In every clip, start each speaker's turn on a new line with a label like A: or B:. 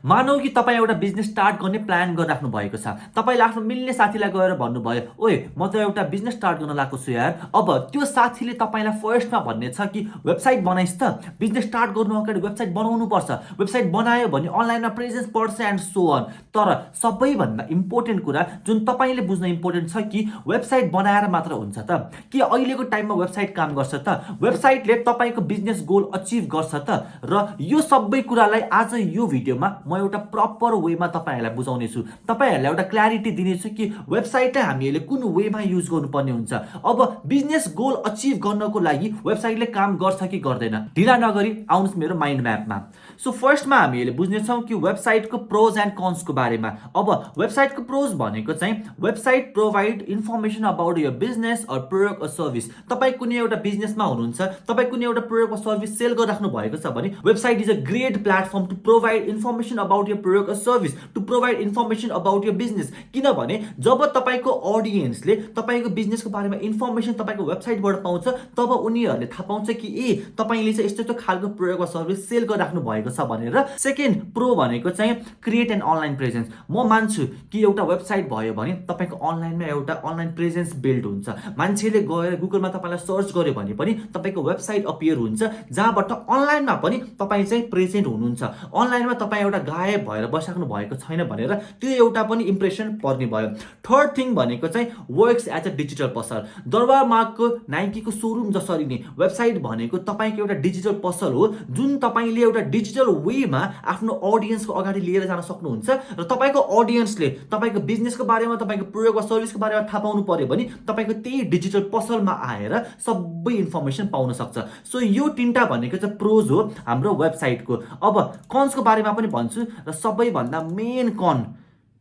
A: मानौ कि तपाईँ एउटा बिजनेस स्टार्ट गर्ने प्लान गरिराख्नु भएको छ। तपाईँले आफ्नो मिल्ने साथीलाई गएर भन्नुभयो, ओए म त एउटा बिजनेस स्टार्ट गर्न लागेको छु यार। अब त्यो साथीले तपाईँलाई फर्स्टमा भन्ने छ कि वेबसाइट बनाइस् त, बिजनेस स्टार्ट गर्नु अगाडि वेबसाइट बनाउनु पर्छ, वेबसाइट बनायो भने अनलाइनमा प्रेजेन्स पर्छ एन्ड सो अन। तर सबैभन्दा इम्पोर्टेन्ट कुरा जुन तपाईँले बुझ्न इम्पोर्टेन्ट छ कि वेबसाइट बनाएर मात्र हुन्छ त, कि अहिलेको टाइममा वेबसाइट काम गर्छ त, वेबसाइटले तपाईँको बिजनेस गोल अचिभ गर्छ त। र यो सबै कुरालाई आज यो भिडियोमा म एउटा प्रपर वेमा तपाईँहरूलाई बुझाउने छु, तपाईँहरूलाई एउटा क्ल्यारिटी दिनेछु कि वेबसाइटलाई हामीले कुन वेमा युज गर्नुपर्ने हुन्छ। अब बिजनेस गोल अचिभ गर्नको लागि वेबसाइटले काम गर्छ कि गर्दैन, ढिला नगरी आउनुहोस् मेरो माइन्ड म्यापमा। सो फर्स्टमा हामीले बुझ्नेछौँ कि वेबसाइटको प्रोज एन्ड कन्सको बारेमा। अब वेबसाइटको प्रोज भनेको चाहिँ website provide information about your business or product or service. तपाईँ कुनै एउटा बिजनेसमा हुनुहुन्छ, तपाईँ कुनै एउटा प्रोडक्ट वा सर्भिस सेल गरिराख्नु भएको छ भने website is a great platform to provide information about your product or service, to provide information about your business. किनभने जब तपाईँको अडियन्सले तपाईँको बिजनेसको बारेमा इन्फर्मेसन तपाईँको वेबसाइटबाट पाउँछ, तब उनीहरूले थाहा पाउँछ कि तपाईँले चाहिँ यस्तो यस्तो खालको प्रोडक्ट वा सर्भिस सेल गरिराख्नु भएको छ भनेर। सेकेन्ड प्रो भनेको चाहिँ क्रिएट एन अनलाइन प्रेजेन्स। म मान्छु कि एउटा वेबसाइट भयो भने तपाईँको अनलाइनमा एउटा अनलाइन प्रेजेन्स बिल्ड हुन्छ। मान्छेले गएर गुगलमा तपाईँलाई सर्च गर्यो भने पनि तपाईँको वेबसाइट अपियर हुन्छ, जहाँबाट अनलाइनमा पनि तपाईँ चाहिँ प्रेजेन्ट हुनुहुन्छ। अनलाइनमा तपाईँ एउटा गायब भएर बसिराख्नु भएको छैन भनेर त्यो एउटा पनि इम्प्रेसन पर्ने भयो। थर्ड थिङ भनेको चाहिँ वर्क्स एज अ डिजिटल पसल। दरबार मार्गको नाइकीको सोरुम जसरी नै वेबसाइट भनेको तपाईँको एउटा डिजिटल पसल हो, जुन तपाईँले एउटा डिजिटल वेमा आफ्नो अडियन्सको अगाडि लिएर जान सक्नुहुन्छ। र तपाईँको अडियन्सले तपाईँको बिजनेसको बारेमा, तपाईँको प्रोडक्ट वा सर्भिसको बारेमा थाहा पाउनु पर्यो भने तपाईँको त्यही डिजिटल पसलमा आएर सबै इन्फर्मेसन पाउन सक्छ। सो यो तिनवटा भनेको चाहिँ प्रोज हो हाम्रो वेबसाइटको। अब कन्सको बारेमा पनि भन्छु, र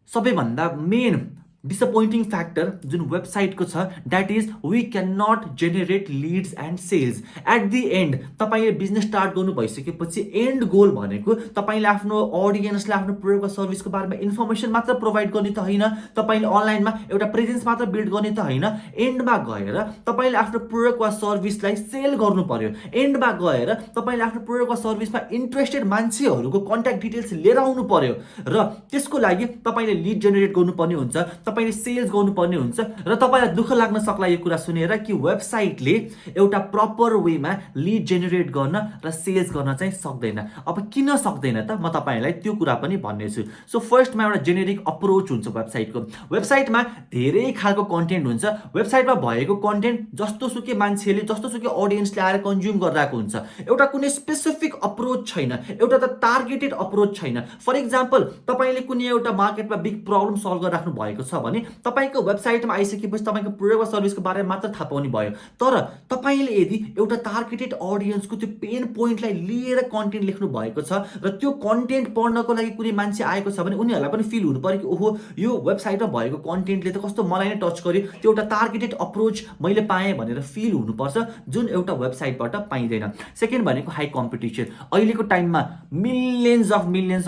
A: सबैभन्दा मेन डिसपोइन्टिङ फ्याक्टर जुन वेबसाइटको छ, that is we can not generate leads and sales. At the end तपाईँले बिजनेस स्टार्ट गर्नु भइसकेपछि एन्ड गोल भनेको तपाईँले आफ्नो अडियन्सलाई आफ्नो प्रोडक्ट वा सर्भिसको बारेमा इन्फर्मेसन मात्र प्रोभाइड गर्ने त होइन, तपाईँले अनलाइनमा एउटा प्रेजेन्स मात्र बिल्ड गर्ने त होइन। एन्डमा गएर तपाईँले आफ्नो प्रोडक्ट वा सर्भिसलाई सेल गर्नु पर्यो। एन्डमा गएर तपाईँले आफ्नो प्रोडक्ट वा सर्भिसमा इन्ट्रेस्टेड मान्छेहरूको कन्ट्याक्ट डिटेल्स लिएर आउनु पर्यो, र त्यसको लागि तपाईँले लिड जेनेरेट गर्नुपर्ने हुन्छ, तपाईँले सेल्स गर्नुपर्ने हुन्छ। र तपाईँलाई दुःख लाग्न सक्ला यो कुरा सुनेर कि वेबसाइटले एउटा प्रपर वेमा लिड जेनेरेट गर्न र सेल्स गर्न चाहिँ सक्दैन। अब किन सक्दैन त, म तपाईँहरूलाई त्यो कुरा पनि भन्नेछु। सो फर्स्टमा एउटा जेनेरिक अप्रोच हुन्छ वेबसाइटको। वेबसाइटमा धेरै खालको कन्टेन्ट हुन्छ। वेबसाइटमा भएको कन्टेन्ट जस्तोसुकै मान्छेले, जस्तोसुकै अडियन्सले आएर कन्ज्युम गरिरहेको हुन्छ। एउटा कुनै स्पेसिफिक अप्रोच छैन, एउटा त टार्गेटेड अप्रोच छैन। फर इक्जाम्पल, तपाईँले कुनै एउटा मार्केटमा बिग प्रब्लम सल्भ गरिराख्नु भएको छ भने तपाईँको वेबसाइटमा आइसकेपछि तपाईँको प्रोडक्ट वा सर्भिसको बारेमा मात्र थाहा पाउने भयो। तर तपाईँले यदि एउटा टार्गेटेड अडियन्सको त्यो पेन पोइन्टलाई लिएर कन्टेन्ट लेख्नु भएको छ, र त्यो कन्टेन्ट पढ्नको लागि कुनै मान्छे आएको छ भने उनीहरूलाई पनि फिल हुनु पर्यो कि ओहो, यो वेबसाइटमा भएको कन्टेन्टले त कस्तो मलाई नै टच गर्यो, त्यो एउटा टार्गेटेड अप्रोच मैले पाएँ भनेर फिल हुनुपर्छ, जुन एउटा वेबसाइटबाट पाइँदैन। सेकेन्ड भनेको हाई कम्पिटिसन। अहिलेको टाइममा मिलियन्स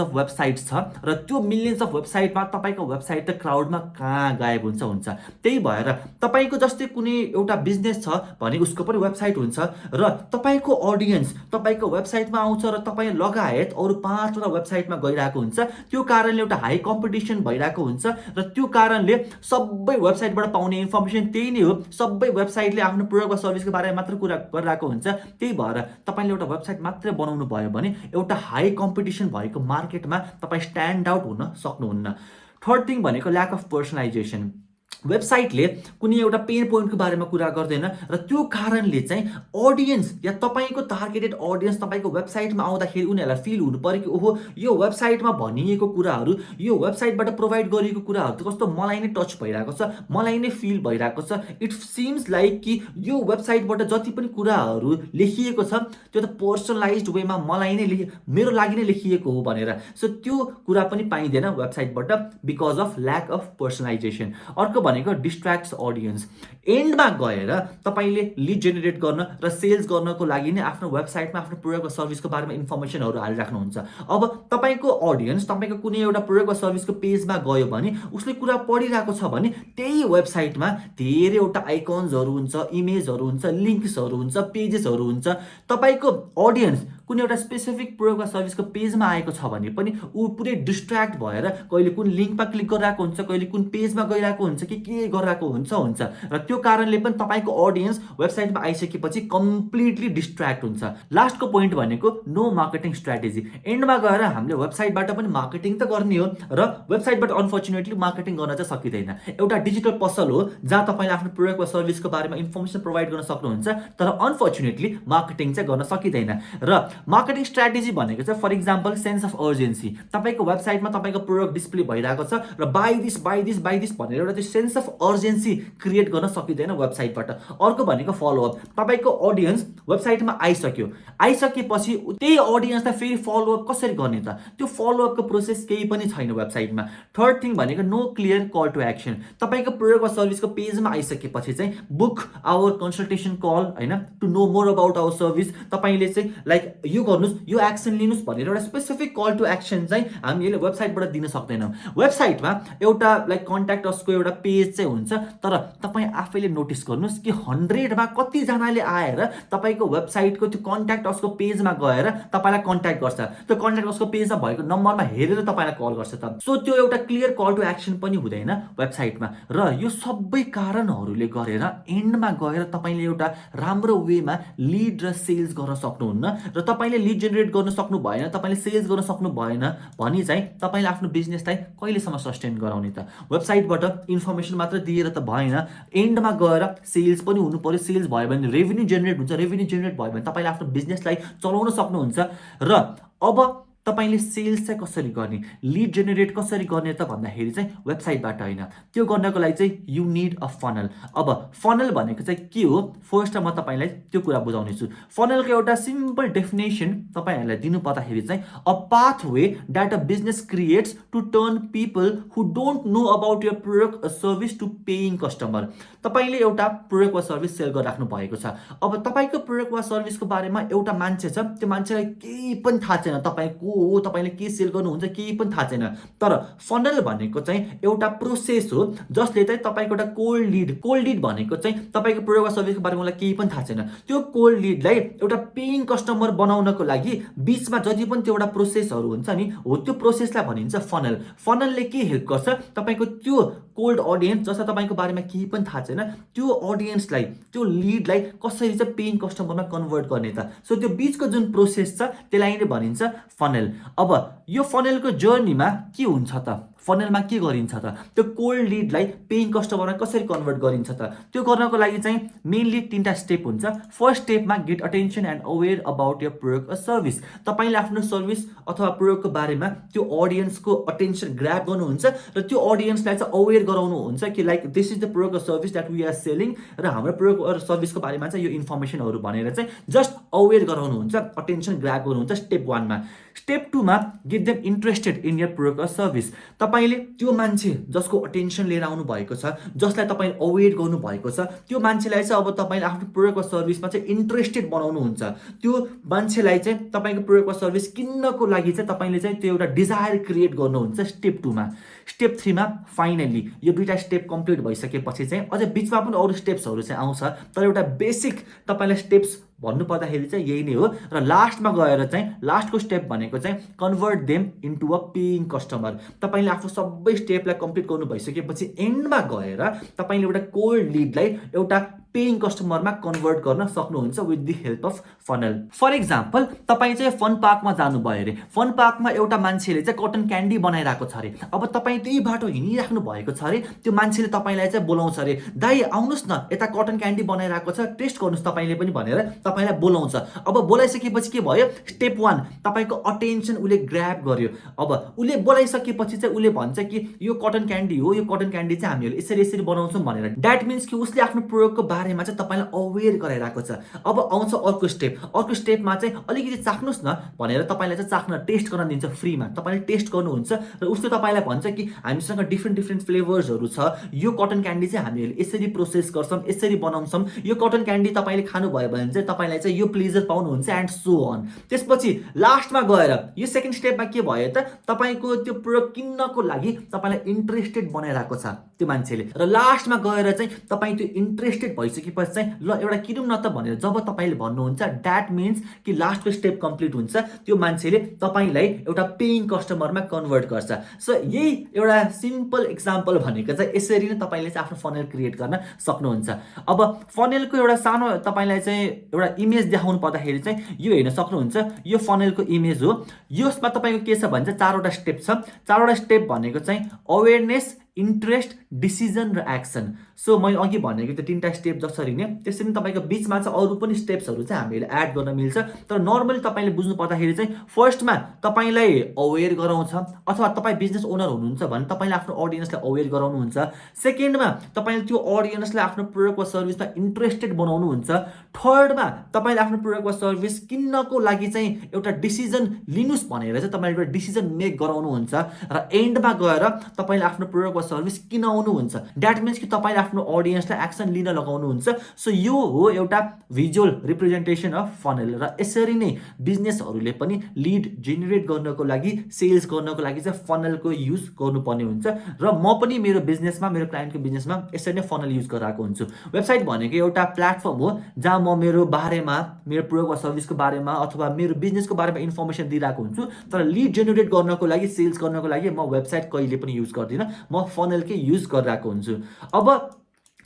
A: अफ वेबसाइट्स छ, र त्यो मिलियन्स अफ वेबसाइटमा तपाईँको वेबसाइट त क्राउडमा कहाँ गायब हुन्छ। त्यही भएर तपाईँको जस्तै कुनै एउटा बिजनेस छ भने उसको पनि वेबसाइट हुन्छ, र तपाईँको अडियन्स तपाईँको वेबसाइटमा आउँछ, र तपाईँ लगायत अरू 5वटा वेबसाइटमा गइरहेको हुन्छ। त्यो कारणले एउटा हाई कम्पिटिसन भइरहेको हुन्छ, र त्यो कारणले सबै वेबसाइटबाट पाउने इन्फर्मेसन त्यही नै हो। सबै वेबसाइटले आफ्नो प्रोडक्ट वा सर्भिसको बारेमा मात्र कुरा गरिरहेको हुन्छ। त्यही भएर तपाईँले एउटा वेबसाइट मात्रै बनाउनु भयो भने एउटा हाई कम्पिटिसन भएको मार्केटमा तपाईँ स्ट्यान्ड आउट हुन सक्नुहुन्न। थर्ड थिङ भनेको ल्याक अफ पर्सनलाइजेसन। वेबसाइटले कुनै एउटा पेन पोइन्टको बारेमा कुरा गर्दैन, र त्यो कारणले चाहिँ अडियन्स या तपाईँको टार्गेटेड अडियन्स तपाईँको वेबसाइटमा आउँदाखेरि उनीहरूलाई फिल हुनु पर्यो कि ओहो, यो वेबसाइटमा भनिएको कुराहरू, यो वेबसाइटबाट प्रोभाइड गरिएको कुराहरू त कस्तो मलाई नै टच भइरहेको छ, मलाई नै फिल भइरहेको छ। इट सिम्स लाइक कि यो वेबसाइटबाट जति पनि कुराहरू लेखिएको छ त्यो त पर्सनलाइज्ड वेमा मलाई नै मेरो लागि नै लेखिएको हो भनेर। सो त्यो कुरा पनि पाइँदैन वेबसाइटबाट बिकज अफ ल्याक अफ पर्सनलाइजेसन। अर्को भनेको डिस्ट्र्याक्ट्स अडियन्स। एन्डमा गएर तपाईँले लिड जेनेरेट गर्न र सेल्स गर्नको लागि नै आफ्नो वेबसाइटमा आफ्नो प्रोडक्ट वा सर्भिसको बारेमा इन्फर्मेसनहरू हालिराख्नुहुन्छ। अब तपाईँको अडियन्स तपाईँको कुनै एउटा प्रोडक्ट वा सर्भिसको पेजमा गयो भने उसले कुरा पढिरहेको छ भने त्यही वेबसाइटमा धेरैवटा आइकन्सहरू हुन्छ, इमेजहरू हुन्छ, लिङ्क्सहरू हुन्छ, पेजेसहरू हुन्छ। तपाईँको अडियन्स कुनै एउटा स्पेसिफिक प्रोडक्ट वा सर्भिसको पेजमा आएको छ भने पनि ऊ पुरै डिस्ट्र्याक्ट भएर कहिले कुन लिङ्कमा क्लिक गरिरहेको हुन्छ, कहिले कुन पेजमा गइरहेको हुन्छ कि के गरिरहेको हुन्छ र त्यो कारणले पनि तपाईँको अडियन्स वेबसाइटमा आइसकेपछि कम्प्लिटली डिस्ट्र्याक्ट हुन्छ। लास्टको पोइन्ट भनेको नो मार्केटिङ स्ट्र्याटेजी। एन्डमा गएर हामीले वेबसाइटबाट पनि मार्केटिङ त गर्ने हो र वेबसाइटबाट अनफर्चुनेटली मार्केटिङ गर्न चाहिँ सकिँदैन। एउटा डिजिटल पसल हो जहाँ तपाईँले आफ्नो प्रोडक्ट वा सर्भिसको बारेमा इन्फर्मेसन प्रोभाइड गर्न सक्नुहुन्छ, तर अनफर्चुनेटली मार्केटिङ चाहिँ गर्न सकिँदैन। र मार्केटिङ स्ट्र्याटेजी भनेको चाहिँ for example sense of urgency. तपाईँको वेबसाइटमा तपाईँको प्रोडक्ट डिस्प्ले भइरहेको छ र बाई दिस भनेर एउटा त्यो सेन्स अफ अर्जेन्सी क्रिएट गर्न सकिँदैन वेबसाइटबाट। अर्को भनेको फलोअप। तपाईँको अडियन्स वेबसाइटमा आइसकेपछि त्यही अडियन्सलाई फेरि फलोअप कसरी गर्ने त? त्यो फलोअपको प्रोसेस केही पनि छैन वेबसाइटमा। थर्ड थिङ भनेको no clear call to action. तपाईँको प्रोडक्ट वा सर्भिसको पेजमा आइसकेपछि चाहिँ बुक आवर कन्सल्टेसन कल, होइन, to know more about our service. तपाईँले चाहिँ लाइक यो गर्नुहोस्, यो एक्सन लिनुहोस् भनेर एउटा स्पेसिफिक कल टु एक्सन चाहिँ हामीले वेबसाइटबाट दिन सक्दैनौँ। वेबसाइटमा एउटा लाइक कन्ट्याक्ट असको एउटा पेज चाहिँ हुन्छ, तर तपाईँ आफैले नोटिस गर्नुहोस् कि 100मा कतिजनाले आएर तपाईँको वेबसाइटको त्यो कन्ट्याक्ट असको पेजमा गएर तपाईँलाई कन्ट्याक्ट गर्छ। त्यो कन्ट्याक्ट असको पेजमा भएको नम्बरमा हेरेर तपाईँलाई कल गर्छ त। सो त्यो एउटा क्लियर कल टु एक्सन पनि हुँदैन वेबसाइटमा। र यो सबै कारणहरूले गरेर एन्डमा गएर तपाईँले एउटा राम्रो वेमा लिड र सेल्स गर्न सक्नुहुन्न र तपाईँले लिड जेनेरेट गर्न सक्नु भएन, तपाईँले सेल्स गर्न सक्नु भएन भने चाहिँ तपाईँले आफ्नो बिजनेसलाई कहिलेसम्म सस्टेन गराउने त? वेबसाइटबाट इन्फर्मेसन मात्र दिएर त भएन, एन्डमा गएर सेल्स पनि हुनु पर्यो। सेल्स भयो भने रेभेन्यू जेनेरेट हुन्छ, रेभेन्यू जेनेरेट भयो भने तपाईँले आफ्नो बिजनेसलाई चलाउन सक्नुहुन्छ। र अब तपाईँले सेल्स चाहिँ कसरी गर्ने, लिड जेनेरेट कसरी गर्ने त भन्दाखेरि चाहिँ वेबसाइटबाट होइन। त्यो गर्नको लागि चाहिँ यु निड अ फनल। अब फनल भनेको चाहिँ के हो, फर्स्टमा म तपाईँलाई त्यो कुरा बुझाउने छु। फनलको एउटा सिम्पल डेफिनेसन तपाईँहरूलाई दिनु पर्दाखेरि चाहिँ a pathway that a business creates to turn people who don't know about your product or service to paying customer. तपाईँले एउटा प्रोडक्ट वा सर्भिस सेल गरिराख्नु भएको छ। अब तपाईँको प्रोडक्ट वा सर्भिसको बारेमा एउटा मान्छे छ, त्यो मान्छेलाई केही पनि थाहा छैन तपाईँको हो, तपाईँले के सेल गर्नुहुन्छ केही पनि थाहा छैन। तर फनल भनेको चाहिँ एउटा प्रोसेस हो जसले चाहिँ तपाईँको एउटा कोल्ड लिड भनेको चाहिँ तपाईँको प्रोडक्ट वा सर्भिसको बारेमा मलाई केही पनि थाहा छैन, त्यो कोल्ड लिडलाई एउटा पेइङ कस्टमर बनाउनको लागि बिचमा जति पनि त्यो एउटा प्रोसेसहरू हुन्छ नि, हो त्यो प्रोसेसलाई भनिन्छ फनल। फनलले के हेल्प गर्छ, तपाईँको त्यो कोल्ड अडियन्स जसलाई तपाईँको बारेमा केही पनि थाहा छैन, त्यो अडियन्सलाई, त्यो लिडलाई कसरी चाहिँ पेइङ कस्टमरमा कन्भर्ट गर्ने त? सो त्यो बिचको जुन प्रोसेस छ त्यसलाई नै भनिन्छ फनल। अब यो फनलको जर्नीमा के हुन्छ त, फनलमा के गरिन्छ त, त्यो कोल्ड लिडलाई पेइङ कस्टमरमा कसरी कन्भर्ट गरिन्छ त? त्यो गर्नको लागि चाहिँ मेनली 3टा स्टेप हुन्छ। फर्स्ट स्टेपमा get attention and aware about your product or service. तपाईँले आफ्नो सर्भिस अथवा प्रोडक्टको बारेमा त्यो अडियन्सको अटेन्सन ग्र्याब गर्नुहुन्छ र त्यो अडियन्सलाई चाहिँ अवेर गराउनुहुन्छ कि like this is the product or service that we are selling, र हाम्रो प्रोडक्ट अर सर्भिसको बारेमा चाहिँ यो इन्फर्मेसनहरू भनेर चाहिँ जस्ट अवेर गराउनुहुन्छ, अटेन्सन ग्र्याब गर्नुहुन्छ स्टेप 1मा। स्टेप 2मा get them interested in your product or service. तपाईँले त्यो मान्छे जसको अटेन्सन लिएर आउनु भएको छ, जसलाई तपाईँले अवेर गर्नु भएको छ, त्यो मान्छेलाई चाहिँ अब तपाईँले आफ्नो प्रोडक्ट वा सर्भिसमा चाहिँ इन्ट्रेस्टेड बनाउनुहुन्छ। त्यो मान्छेलाई चाहिँ तपाईँको प्रोडक्ट वा सर्भिस किन्नको लागि चाहिँ तपाईँले चाहिँ त्यो एउटा डिजायर क्रिएट गर्नुहुन्छ स्टेप 2मा। स्टेप 3मा फाइनली यो 2टा स्टेप कम्प्लिट भइसकेपछि चाहिँ अझै बिचमा पनि अरू स्टेप्सहरू चाहिँ आउँछ, तर एउटा बेसिक तपाईँलाई स्टेप्स भन्नु पर्दाखेरि चाहिँ यही नै हो। र लास्टमा गएर चाहिँ लास्टको स्टेप भनेको चाहिँ convert them into a paying customer. तपाईँले आफ्नो सबै स्टेपलाई कम्प्लिट गर्नु भइसकेपछि एन्डमा गएर तपाईँले एउटा कोल्ड लिडलाई एउटा पेइङ कस्टमरमा कन्भर्ट गर्न सक्नुहुन्छ with the help of funnel. For example तपाईँ चाहिँ फन पार्कमा जानुभयो अरे, फन पार्कमा एउटा मान्छेले चाहिँ कटन क्यान्डी बनाइरहेको छ अरे। अब तपाईँ त्यही बाटो हिँडिराख्नु भएको छ अरे, त्यो मान्छेले तपाईँलाई चाहिँ बोलाउँछ अरे, दाइ आउनुहोस् न यता कटन क्यान्डी बनाइरहेको छ, टेस्ट गर्नुहोस् तपाईँले पनि भनेर तपाईँलाई बोलाउँछ। अब बोलाइसकेपछि के भयो, स्टेप 1 तपाईँको अटेन्सन उसले ग्र्याब गर्यो। अब उसले बोलाइसकेपछि चाहिँ उसले भन्छ कि यो कटन क्यान्डी हो, यो कटन क्यान्डी चाहिँ हामीहरूले यसरी यसरी बनाउँछौँ भनेर। द्याट मिन्स कि उसले आफ्नो प्रोडक्टको बारेमा चाहिँ तपाईँलाई अवेर गराइरहेको छ। अब आउँछ अर्को स्टेप। अर्को स्टेपमा चाहिँ अलिकति चाख्नुहोस् न भनेर तपाईँलाई चाहिँ चाख्न टेस्ट गर्न दिन्छ फ्रीमा। तपाईँले टेस्ट गर्नुहुन्छ र उसले तपाईँलाई भन्छ कि हामीसँग डिफ्रेन्ट फ्लेभर्सहरू छ, यो कटन क्यान्डी चाहिँ हामीहरूले यसरी प्रोसेस गर्छौँ, यसरी बनाउँछौँ, यो कटन क्यान्डी तपाईँले खानुभयो भने चाहिँ तपाईँलाई चाहिँ यो प्लेजर पाउनुहुन्छ एन्ड सो अन। त्यसपछि लास्टमा गएर यो सेकेन्ड स्टेपमा के भयो त, तपाईँको त्यो प्रोडक्ट किन्नको लागि तपाईँलाई इन्ट्रेस्टेड बनाइरहेको छ त्यो मान्छेले, र लास्टमा गएर चाहिँ तपाईँ त्यो इन्ट्रेस्टेड भइसकेपछि चाहिँ ल एउटा किनौँ न त भनेर जब तपाईँले भन्नुहुन्छ, द्याट मिन्स कि लास्टको स्टेप कम्प्लिट हुन्छ, त्यो मान्छेले तपाईँलाई एउटा पेइङ कस्टमरमा कन्भर्ट गर्छ। सो यही एउटा सिम्पल एक्जाम्पल भनेको चाहिँ यसरी नै तपाईँले चाहिँ आफ्नो फनेल क्रिएट गर्न सक्नुहुन्छ। अब फनेलको एउटा सानो तपाईँलाई चाहिँ एउटा इमेज देखाउनु पर्दाखेरि चाहिँ यो हेर्न सक्नुहुन्छ, यो फनेलको इमेज हो। यसमा तपाईँको के छ भने चाहिँ 4वटा स्टेप छ। 4वटा स्टेप भनेको चाहिँ अवेरनेस, इन्ट्रेस्ट, डिसिजन र एक्सन। सो मैले अघि भनेको त्यो 3टा स्टेप जसरी नै त्यसरी नै तपाईँको बिचमा चाहिँ अरू पनि स्टेप्सहरू चाहिँ हामीले एड गर्न मिल्छ। तर नर्मली तपाईँले बुझ्नु पर्दाखेरि चाहिँ फर्स्टमा तपाईँलाई अवेर गराउँछ, अथवा तपाईँ बिजनेस ओनर हुनुहुन्छ भने तपाईँले आफ्नो अडियन्सलाई अवेर गराउनुहुन्छ। सेकेन्डमा तपाईँले त्यो अडियन्सलाई आफ्नो प्रोडक्ट वा सर्भिसमा इन्ट्रेस्टेड बनाउनुहुन्छ। थर्डमा तपाईँले आफ्नो प्रोडक्ट वा सर्भिस किन्नको लागि चाहिँ एउटा डिसिजन लिनुहोस् भनेर चाहिँ तपाईँले एउटा डिसिजन मेक गराउनुहुन्छ। र एन्डमा गएर तपाईँले आफ्नो प्रोडक्ट वा सर्भिस किनाउनुहुन्छ। द्याट मिन्स कि तपाईँले आफ्नो अडियन्सलाई एक्सन लिन लगाउनुहुन्छ। सो यो हो एउटा भिजुअल रिप्रेजेन्टेसन अफ फनेल। र यसरी नै बिजनेसहरूले पनि लिड जेनेरेट गर्नको लागि, सेल्स गर्नको लागि चाहिँ फनलको युज गर्नुपर्ने हुन्छ। र म पनि मेरो बिजनेसमा, मेरो क्लाइन्टको बिजनेसमा यसरी नै फनल युज गरिरहेको हुन्छु। वेबसाइट भनेको एउटा प्लेटफर्म हो जहाँ म मेरो बारेमा, मेरो प्रोडक्ट वा सर्भिसको बारेमा अथवा मेरो बिजनेसको बारेमा इन्फर्मेसन दिइरहेको हुन्छु। तर लिड जेनेरेट गर्नको लागि, सेल्स गर्नको लागि म वेबसाइट कहिले पनि युज गर्दिनँ, म फनलकै युज गरिरहेको हुन्छु। अब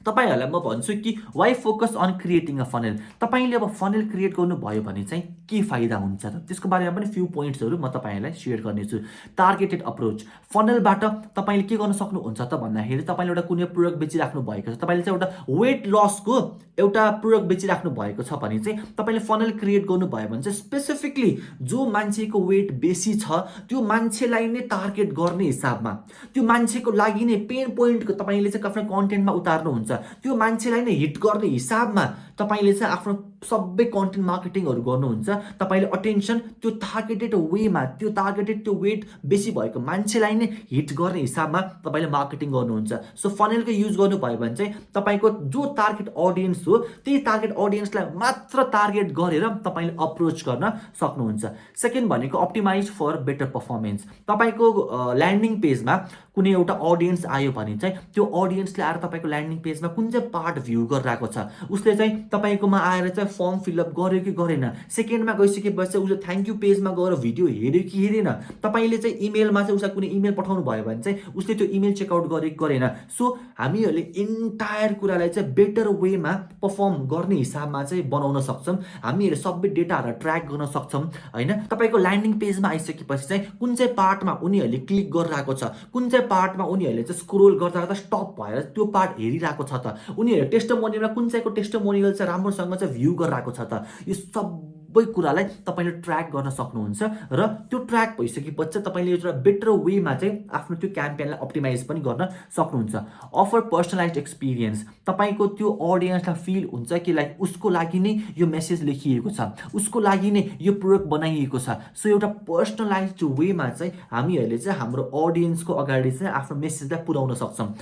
A: तपाईँहरूलाई म भन्छु कि why focus on creating a funnel. तपाईँले अब फनेल क्रिएट गर्नुभयो भने चाहिँ के फाइदा हुन्छ त, त्यसको बारेमा पनि फ्यु पोइन्ट्सहरू म तपाईँहरूलाई सेयर गर्नेछु। Targeted approach. फनेलबाट तपाईँले के गर्न सक्नुहुन्छ त भन्दाखेरि तपाईँले एउटा कुनै प्रोडक्ट बेचिराख्नु भएको छ, तपाईँले चाहिँ एउटा वेट लसको एउटा प्रोडक्ट बेचिराख्नु भएको छ भने चाहिँ तपाईँले फनेल क्रिएट गर्नुभयो भने चाहिँ स्पेसिफिकली जो मान्छेको वेट बेसी छ त्यो मान्छेलाई नै टार्गेट गर्ने हिसाबमा, त्यो मान्छेको लागि नै पेन पोइन्टको तपाईँले चाहिँ आफ्नो कन्टेन्टमा उतार्नुहुन्छ। त्यो मान्छेलाई नै हिट गर्ने हिसाबमा तपाईँले चाहिँ आफ्नो सबै कन्टेन्ट मार्केटिङहरू गर्नुहुन्छ। तपाईँले अटेन्सन त्यो टार्गेटेड वेमा, त्यो टार्गेटेड त्यो वेट बेसी भएको मान्छेलाई नै हिट गर्ने हिसाबमा तपाईँले मार्केटिङ गर्नुहुन्छ। सो फनेलको युज गर्नुभयो भने चाहिँ तपाईँको जो टार्गेट अडियन्स हो त्यही टार्गेट अडियन्सलाई मात्र टार्गेट गरेर तपाईँले अप्रोच गर्न सक्नुहुन्छ। सेकेन्ड भनेको अप्टिमाइज फर बेटर पर्फर्मेन्स। तपाईँको ल्यान्डिङ पेजमा कुनै एउटा अडियन्स आयो भने चाहिँ त्यो अडियन्सले आएर तपाईँको ल्यान्डिङ पेजमा कुन चाहिँ पार्ट भ्यू गरिरहेको छ, उसले चाहिँ तपाईँकोमा आएर चाहिँ फर्म फिलअप गर्यो कि गरेन, सेकेन्डमा गइसकेपछि चाहिँ उसले थ्याङ्क यू पेजमा गएर भिडियो हेऱ्यो कि हेरेन, तपाईँले चाहिँ इमेलमा चाहिँ उसलाई कुनै इमेल पठाउनु भयो भने चाहिँ उसले त्यो इमेल चेकआउट गर्यो कि गरेन। सो हामीहरूले इन्टायर कुरालाई चाहिँ बेटर वेमा पर्फर्म गर्ने हिसाबमा चाहिँ बनाउन सक्छौँ। हामीहरूले सबै डेटाहरू ट्र्याक गर्न सक्छौँ होइन। तपाईँको ल्यान्डिङ पेजमा आइसकेपछि चाहिँ कुन चाहिँ पार्टमा उनीहरूले क्लिक गरिरहेको छ, कुन चाहिँ पार्टमा उनीहरूले चाहिँ स्क्रोल गर्दा गर्दा स्टप भएर त्यो पार्ट हेरिरहेको छ त, उनीहरूले टेस्टिमोनियलमा कुन चाहिँको टेस्टिमोनियल चाहिँ राम्रोसँग चाहिँ भ्यू गरिरहेको छ त, यो सबै कुरालाई तपाईँले ट्र्याक गर्न सक्नुहुन्छ। र त्यो ट्र्याक भइसकेपछि चाहिँ तपाईँले एउटा बेटर वेमा चाहिँ आफ्नो त्यो क्याम्पेनलाई अप्टिमाइज पनि गर्न सक्नुहुन्छ। Offer personalize experience. तपाईँको त्यो अडियन्सलाई फिल हुन्छ कि लाइक उसको लागि नै यो मेसेज लेखिएको छ, उसको लागि नै यो प्रोडक्ट बनाइएको छ। सो एउटा पर्सनलाइज वेमा चाहिँ हामीहरूले चाहिँ हाम्रो अडियन्सको अगाडि चाहिँ आफ्नो मेसेजलाई पुर्याउन सक्छौँ।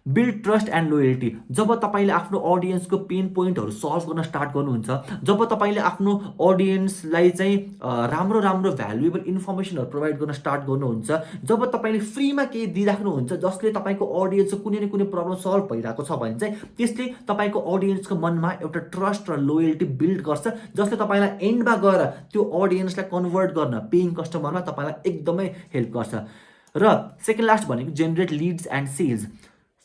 A: Build trust and loyalty. जब तपाईँले आफ्नो अडियन्सको पेन पोइन्टहरू सल्भ गर्न स्टार्ट गर्नुहुन्छ, जब तपाईँले आफ्नो अडियन्सलाई चाहिँ राम्रो राम्रो भ्यालुएबल इन्फर्मेसनहरू प्रोभाइड गर्न स्टार्ट गर्नुहुन्छ, जब तपाईँले फ्रीमा केही दिइराख्नुहुन्छ जसले तपाईँको अडियन्सको कुनै न कुनै प्रब्लम सल्भ भइरहेको छ भने चाहिँ त्यसले तपाईँको अडियन्सको मनमा एउटा ट्रस्ट र लोयल्टी बिल्ड गर्छ, जसले तपाईँलाई एन्डमा गएर त्यो अडियन्सलाई कन्भर्ट गर्न पेइङ कस्टमरमा तपाईँलाई एकदमै हेल्प गर्छ। र सेकेन्ड लास्ट भनेको generate leads and sales.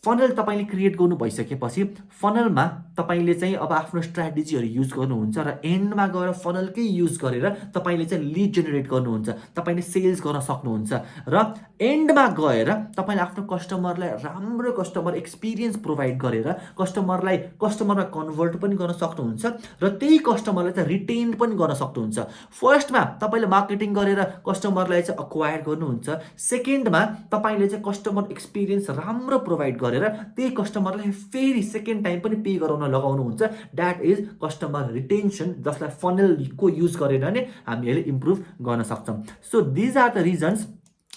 A: Funnel तपाईँले क्रिएट गर्नु भइसकेपछि फनलमा तपाईँले चाहिँ अब आफ्नो स्ट्राटेजीहरू युज गर्नुहुन्छ र एन्डमा गएर फनलकै युज गरेर तपाईँले चाहिँ लिड जेनेरेट गर्नुहुन्छ, तपाईँले सेल्स गर्न सक्नुहुन्छ र एन्डमा गएर तपाईँले आफ्नो कस्टमरलाई राम्रो कस्टमर एक्सपिरियन्स प्रोभाइड गरेर कस्टमरमा कन्भर्ट पनि गर्न सक्नुहुन्छ र त्यही कस्टमरलाई चाहिँ रिटेन पनि गर्न सक्नुहुन्छ। फर्स्टमा तपाईँले मार्केटिङ गरेर कस्टमरलाई चाहिँ अक्वायर गर्नुहुन्छ, सेकेन्डमा तपाईँले चाहिँ कस्टमर एक्सपिरियन्स राम्रो प्रोभाइड गरेर त्यही कस्टमरलाई फेरि सेकेन्ड टाइम पनि पे गराउन लगाउनुहुन्छ। द्याट इज कस्टमर रिटेन्सन, जसलाई फनलको युज गरेर नै हामीहरूले इम्प्रुभ गर्न सक्छौँ। So these are the reasons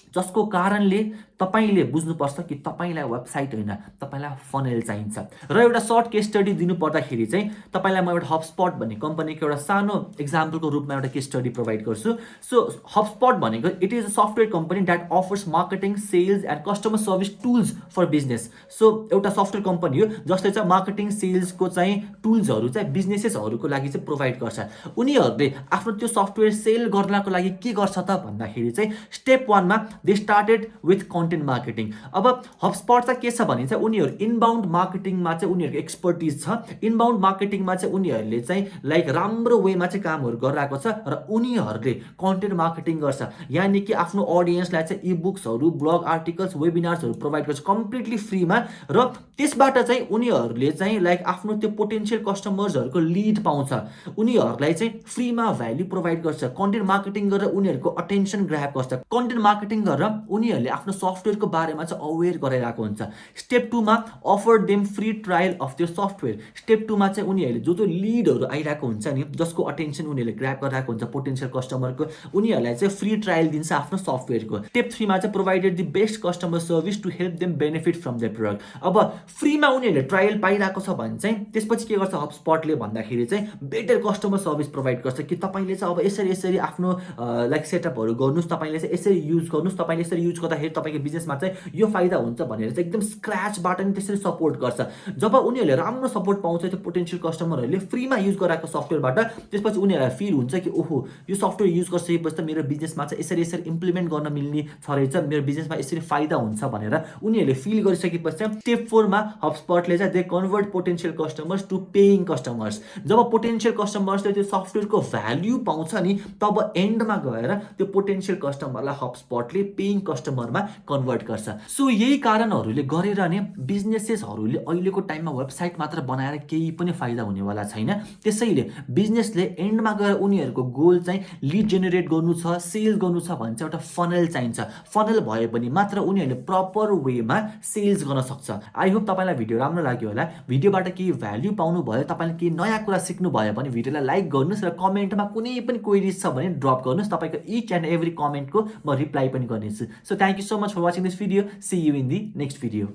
A: जसको कारणले तपाईले बुझ्नुपर्छ कि तपाईलाई वेबसाइट होइन, तपाईलाई फनेल चाहिन्छ। र एउटा सर्ट केस स्टडी दिनु पर्दाखेरि चाहिँ तपाईलाई म एउटा हबस्पट भन्ने कम्पनीको एउटा सानो एक्जाम्पलको रूपमा एउटा केस स्टडी प्रोभाइड गर्छु। सो हबस्पट भनेको it is a software company that offers marketing, sales and customer service tools for business. So एउटा सफ्टवेयर कम्पनी हो जसले चाहिँ मार्केटिङ, सेल्सको चाहिँ टुल्सहरू चाहिँ बिजनेसेसहरूको लागि चाहिँ प्रोभाइड गर्छ। उनीहरूले आफ्नो त्यो सफ्टवेयर सेल गर्नको लागि के गर्छ त भन्दाखेरि चाहिँ स्टेप 1 मा they started with content marketing. अब हबस्पट चाहिँ के छ भने चाहिँ उनीहरू इनबाउन्ड मार्केटिङमा चाहिँ उनीहरूको एक्सपर्टिज छ। इनबाउन्ड मार्केटिङमा चाहिँ उनीहरूले चाहिँ लाइक राम्रो वेमा चाहिँ कामहरू गरिरहेको छ र उनीहरूले कन्टेन्ट मार्केटिङ गर्छ, यानि कि आफ्नो अडियन्सलाई चाहिँ ई बुक्सहरू, ब्लग आर्टिकल्स, वेबिनार्सहरू प्रोभाइड गर्छ कम्प्लिटली फ्रीमा। र त्यसबाट चाहिँ उनीहरूले चाहिँ लाइक आफ्नो त्यो पोटेन्शियल कस्टमर्सहरूको लिड पाउँछ, उनीहरूलाई चाहिँ फ्रीमा भ्याल्यु प्रोभाइड गर्छ। कन्टेन्ट मार्केटिङ गरेर उनीहरूको अटेन्सन ग्राब गर्छ। कन्टेन्ट मार्केटिङ गरेर उनीहरूले आफ्नो सफ्टवेयरको बारेमा चाहिँ अवेर गराइरहेको हुन्छ। स्टेप 2 मा offer them free trial of त्यो सफ्टवेयर। स्टेप 2 मा चाहिँ उनीहरूले जो लिडहरू आइरहेको हुन्छ नि, जसको अटेन्सन उनीहरूले ग्राब गरिरहेको हुन्छ पोटेन्शियल कस्टमरको, उनीहरूलाई चाहिँ फ्री ट्रायल दिन्छ आफ्नो सफ्टवेयरको। स्टेप 3 मा चाहिँ provided the best customer service to help them benefit from their product. अब फ्रीमा उनीहरूले ट्रायल पाइरहेको छ भने चाहिँ त्यसपछि के गर्छ हबस्पटले भन्दाखेरि चाहिँ बेटर कस्टमर सर्भिस प्रोभाइड गर्छ कि तपाईले चाहिँ अब यसरी आफ्नो लाइक सेटअपहरू गर्नुस्, तपाईले चाहिँ यसरी युज गर्नुस्, तपाईले यसरी युज गर्दाखेरि तपाईको बिजनेसमा चाहिँ यो फाइदा हुन्छ भनेर चाहिँ एकदम स्क्रैचबाट नि त्यसरी सपोर्ट गर्छ। जब उनीहरूले राम्रो सपोर्ट पाउँछ त्यो पोटेन्शियल कस्टमरहरूले फ्रीमा युज गराएको सफ्टवेयरबाट, त्यसपछि उनीहरूलाई फिल हुन्छ कि ओहो यो सफ्टवेयर युज गरिसकेपछि त मेरो बिजनेसमा चाहिँ यसरी इम्प्लिमेन्ट गर्न मिल्ने छ रहेछ, मेरो बिजनेसमा यसरी फाइदा हुन्छ भनेर उनीहरूले फिल गरिसकेपछि चाहिँ स्टेप 4 मा हबस्पटले चाहिँ they convert potential customers to paying customers. जब पोटेन्शियल कस्टमर्सले त्यो सफ्टवेयरको भ्याल्यु पाउँछ नि, तब एन्डमा गएर त्यो पोटेन्शियल कस्टमरलाई हबस्पटले पेइङ कस्टमरमा कन्भर्ट गर्छ। सो यही कारणहरूले गरेर नै बिजनेसेसहरूले अहिलेको टाइममा वेबसाइट मात्र बनाएर केही पनि फाइदा हुनेवाला छैन। त्यसैले बिजनेसले एन्डमा गएर उनीहरूको गोल चाहिँ लिड जेनेरेट गर्नु छ, सेल गर्नु छ भने चाहिँ एउटा फनल चाहिन्छ। फनल भयो भने मात्र उनीहरूले प्रपर वेमा सेल्स गर्न सक्छ। आई होप तपाईलाई भिडियो राम्रो लाग्यो होला। भिडियोबाट केही भ्याल्यु पाउनु भयो, तपाईले केही नयाँ कुरा सिक्नु भयो भने भिडियोलाई लाइक गर्नुस् र कमेन्टमा कुनै पनि क्वेरीज छ भने ड्रप गर्नुस्। तपाईको इच एन्ड एभ्री कमेन्टको म रिप्लाई पनि गर्नेछु। So thank you so much for watching this video. See you in the next video.